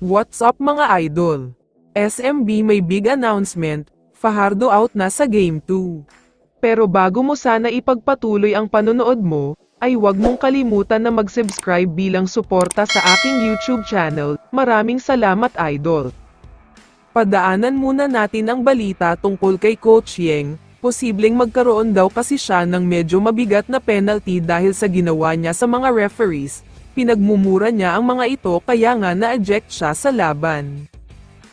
What's up mga idol? SMB may big announcement, Fajardo out na sa Game 2. Pero bago mo sana ipagpatuloy ang panonood mo, ay huwag mong kalimutan na mag-subscribe bilang suporta sa aking YouTube channel. Maraming salamat idol. Padaanan muna natin ang balita tungkol kay Coach Yeng. Posibleng magkaroon daw kasi siya ng medyo mabigat na penalty dahil sa ginawa niya sa mga referees. Pinagmumura niya ang mga ito kaya nga na-eject siya sa laban.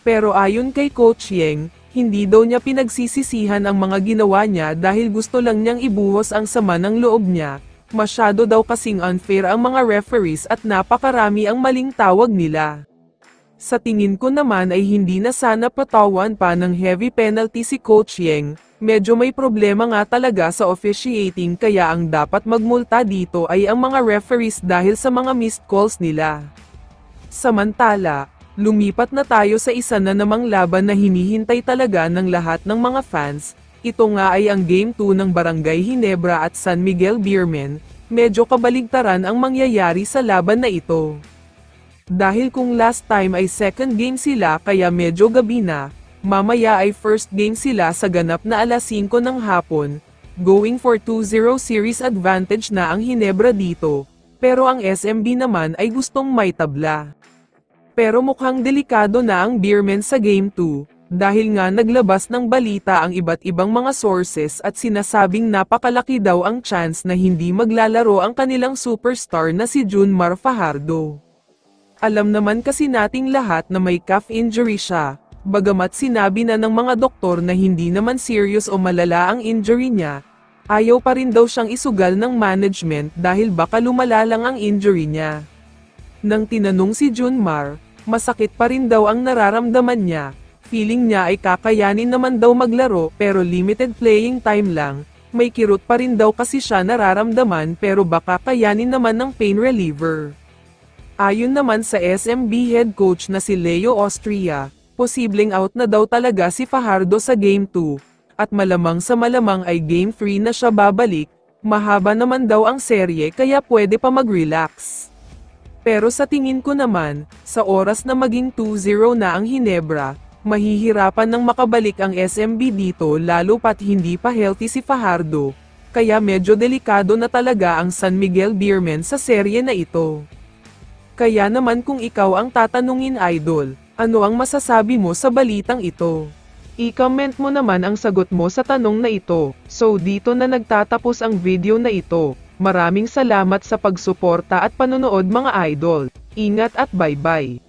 Pero ayon kay Coach Yeng, hindi daw niya pinagsisisihan ang mga ginawa niya dahil gusto lang niyang ibuhos ang sama ng loob niya. Masyado daw kasing unfair ang mga referees at napakarami ang maling tawag nila. Sa tingin ko naman ay hindi na sana patawan pa ng heavy penalty si Coach Yeng. Medyo may problema nga talaga sa officiating kaya ang dapat magmulta dito ay ang mga referees dahil sa mga missed calls nila. Samantala, lumipat na tayo sa isa na namang laban na hinihintay talaga ng lahat ng mga fans. Ito nga ay ang Game 2 ng Barangay Ginebra at San Miguel Beermen. Medyo kabaligtaran ang mangyayari sa laban na ito. Dahil kung last time ay second game sila kaya medyo gabi na, mamaya ay first game sila sa ganap na alas 5 ng hapon, going for 2-0 series advantage na ang Ginebra dito, pero ang SMB naman ay gustong may tabla. Pero mukhang delikado na ang Beermen sa Game 2, dahil nga naglabas ng balita ang iba't ibang mga sources at sinasabing napakalaki daw ang chance na hindi maglalaro ang kanilang superstar na si Junmar Fajardo. Alam naman kasi nating lahat na may calf injury siya. Bagamat sinabi na ng mga doktor na hindi naman serious o malala ang injury niya, ayaw pa rin daw siyang isugal ng management dahil baka lumala lang ang injury niya. Nang tinanong si Junmar, masakit pa rin daw ang nararamdaman niya, feeling niya ay kakayanin naman daw maglaro pero limited playing time lang, may kirot pa rin daw kasi siya nararamdaman pero baka kayanin naman ng pain reliever. Ayon naman sa SMB head coach na si Leo Austria, posibleng out na daw talaga si Fajardo sa Game 2, at malamang sa malamang ay Game 3 na siya babalik, mahaba naman daw ang serye kaya pwede pa mag-relax. Pero sa tingin ko naman, sa oras na maging 2-0 na ang Ginebra, mahihirapan nang makabalik ang SMB dito lalo pat hindi pa healthy si Fajardo, kaya medyo delikado na talaga ang San Miguel Beermen sa serye na ito. Kaya naman kung ikaw ang tatanungin idol, ano ang masasabi mo sa balitang ito? I-comment mo naman ang sagot mo sa tanong na ito. So dito na nagtatapos ang video na ito. Maraming salamat sa pagsuporta at panonood mga idol. Ingat at bye-bye.